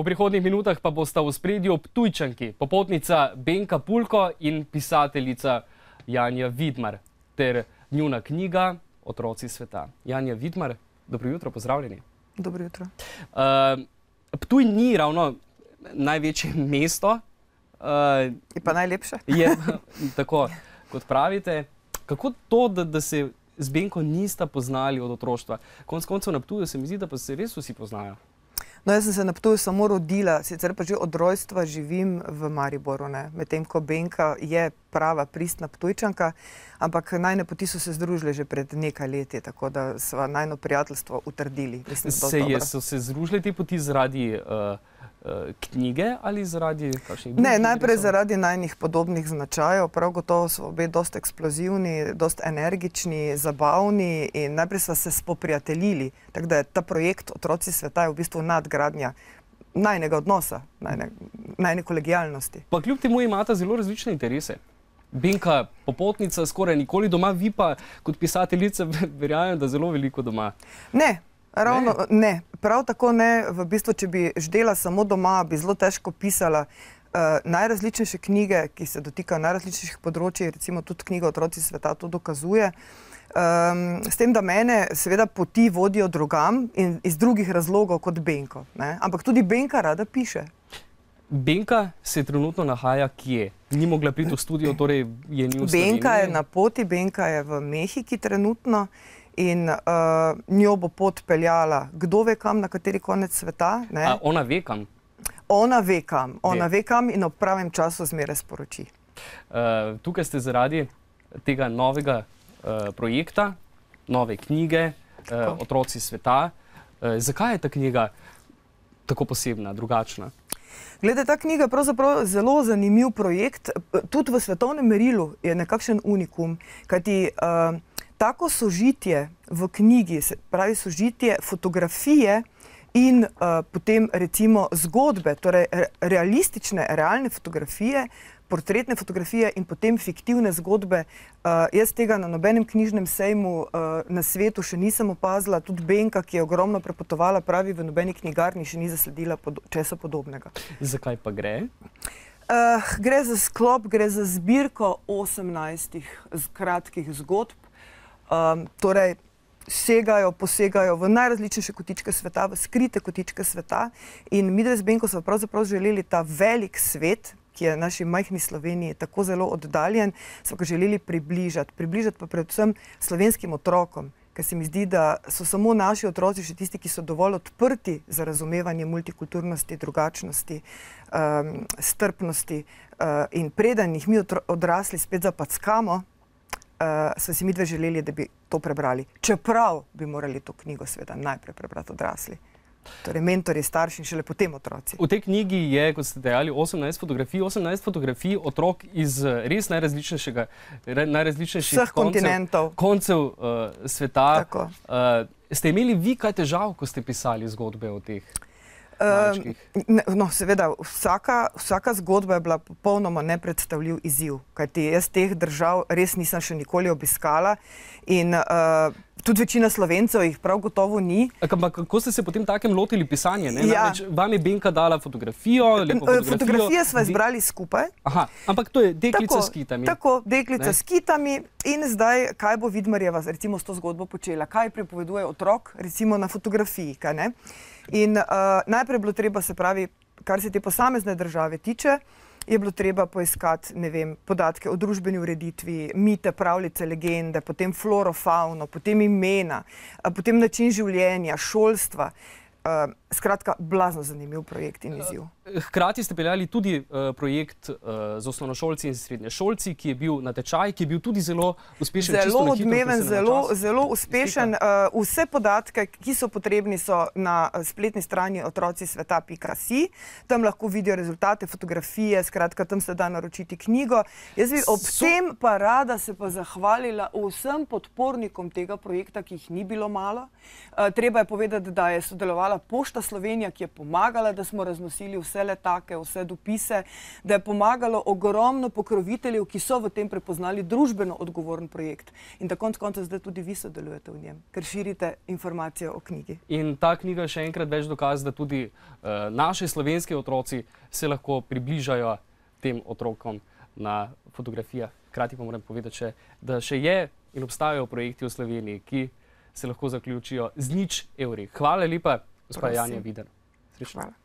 V prihodnjih minutah pa bosta v ospredju Ptujčanki, popotnica Benka Pulko in pisateljica Janja Vidmar ter njuna knjiga Otroci sveta. Janja Vidmar, dobro jutro, pozdravljeni. Dobro jutro. Ptuj ni ravno največje mesto. Je pa najlepše. Je tako, kot pravite. Kako to, da se z Benko nista poznali od otroštva? Konec koncev na Ptuju se mi zdi, da pa se res vsi poznajo. No, jaz sem se na Ptuju samo rodila, sicer pa že od rojstva živim v Mariboru, medtem ko Benka je prava pristna Ptujčanka, ampak najine poti so se združile že pred nekaj leti, tako da sva najino prijateljstvo utrdili. So se združile te poti zaradi knjige ali zaradi kakšnih drugih? Ne, najprej zaradi najinih podobnih značajev. Prav gotovo so obe dosti eksplozivni, dosti energični, zabavni in najprej sva se spoprijateljili. Tako da je ta projekt Otroci sveta je v bistvu nadgradnja najinega odnosa, najine kolegijalnosti. Pa kljub temu imata zelo različne interese. Benka popotnica skoraj nikoli doma, vi pa kot pisateljica verjamem, da zelo veliko doma. Ne. Ravno ne. Prav tako ne. V bistvu, če bi ždela samo doma, bi zelo težko pisala najrazličnejše knjige, ki se dotikajo najrazličnejših področij, recimo tudi knjiga Otroci sveta to dokazuje. S tem, da mene seveda poti vodijo drugam in iz drugih razlogov kot Benko. Ampak tudi Benka rada piše. Benka se trenutno nahaja kje? Ni mogla priti v studio, torej je ni v Sloveniji? Benka je na poti, Benka je v Mehiki trenutno. In njo bo pot peljala, kdo ve kam, na kateri konec sveta. Ona ve kam? Ona ve kam. Ona ve kam in ob pravem času zmeraj sporoči. Tukaj ste zaradi tega novega projekta, nove knjige, Otroci sveta. Zakaj je ta knjiga tako posebna, drugačna? Glede, ta knjiga je pravzaprav zelo zanimiv projekt. Tudi v svetovnem merilu je nekakšen unikum, kajti tako sožitje v knjigi, se pravi sožitje fotografije in potem recimo zgodbe, torej realistične, realne fotografije, portretne fotografije in potem fiktivne zgodbe. Jaz tega na nobenem knjižnem sejmu na svetu še nisem opazila. Tudi Benka, ki je ogromno prepotovala, pravi, v nobeni knjigarni še ni zasledila česa podobnega. Zakaj pa gre? Gre za sklop, gre za zbirko 18 kratkih zgodb. Torej, posegajo v najrazličnejše kotičke sveta, v skrite kotičke sveta in midve z Benko so pravzaprav želeli ta velik svet, ki je naši majhni Sloveniji tako zelo oddaljen, so ga želeli približati pa predvsem slovenskim otrokom, ker se mi zdi, da so samo naši otroci še tisti, ki so dovolj odprti za razumevanje multikulturnosti, drugačnosti, strpnosti in preden jih mi odrasli spet zapackamo, so si midve želeli, da bi to prebrali. Čeprav bi morali to knjigo seveda najprej prebrati odrasli. Torej mentorji, starši in šele potem otroci. V tej knjigi je, kot ste dejali, 18 fotografij otrok iz res najrazličnejših vseh kontinentov, koncev sveta. Tako. Ste imeli vi kaj težav, ko ste pisali zgodbe o teh? No, seveda, vsaka zgodba je bila popolnoma nepredstavljiv izziv, kajti jaz teh držav res nisem še nikoli obiskala in tudi večina Slovencev jih prav gotovo ni. Ampak kako ste se potem takem lotili pisanja? Vam je Benka dala fotografijo, lepo fotografijo? Fotografije sva izbrali skupaj. Aha, ampak to je deklica s kitami. Tako, deklica s kitami in zdaj, kaj bo Vidmarjeva recimo s to zgodbo počela? Kaj pripoveduje otrok recimo na fotografiji, kaj ne? In najprej je bilo treba, se pravi, kar se te posamezne države tiče, je bilo treba poiskati, ne vem, podatke o družbeni ureditvi, mite, pravljice, legende, potem floro, fauno, potem imena, potem način življenja, šolstva. Skratka, blazno zanimiv projekt in izziv. Hkrati ste peljali tudi projekt z osnovnošolci in srednješolci, ki je bil na tečaj, ki je bil tudi zelo uspešen. Zelo odmeven, zelo uspešen. Vse podatke, ki so potrebni, so na spletni strani otrocisveta.si. Tam lahko vidijo rezultate, fotografije, skratka, tam se da naročiti knjigo. Jaz bi ob tem pa rada se pa zahvalila vsem podpornikom tega projekta, ki jih ni bilo malo. Treba je povedati, da je sodelovala sodelovala Pošta Slovenija, ki je pomagala, da smo raznosili vse letake, vse dopise, da je pomagalo ogromno pokroviteljev, ki so v tem prepoznali družbeno odgovoren projekt. In da konec koncev zdaj tudi vi sodelujete v njem, ker širite informacije o knjigi. In ta knjiga še enkrat več dokaz, da tudi naši slovenski otroci se lahko približajo tem otrokom na fotografijah. Hkrati pa moram povedati še, da še je in obstajajo projekti v Sloveniji, ki se lahko zaključijo z 0 evri. Hvala lepa, gospa Janja Vidmar. Srečno. Hvala.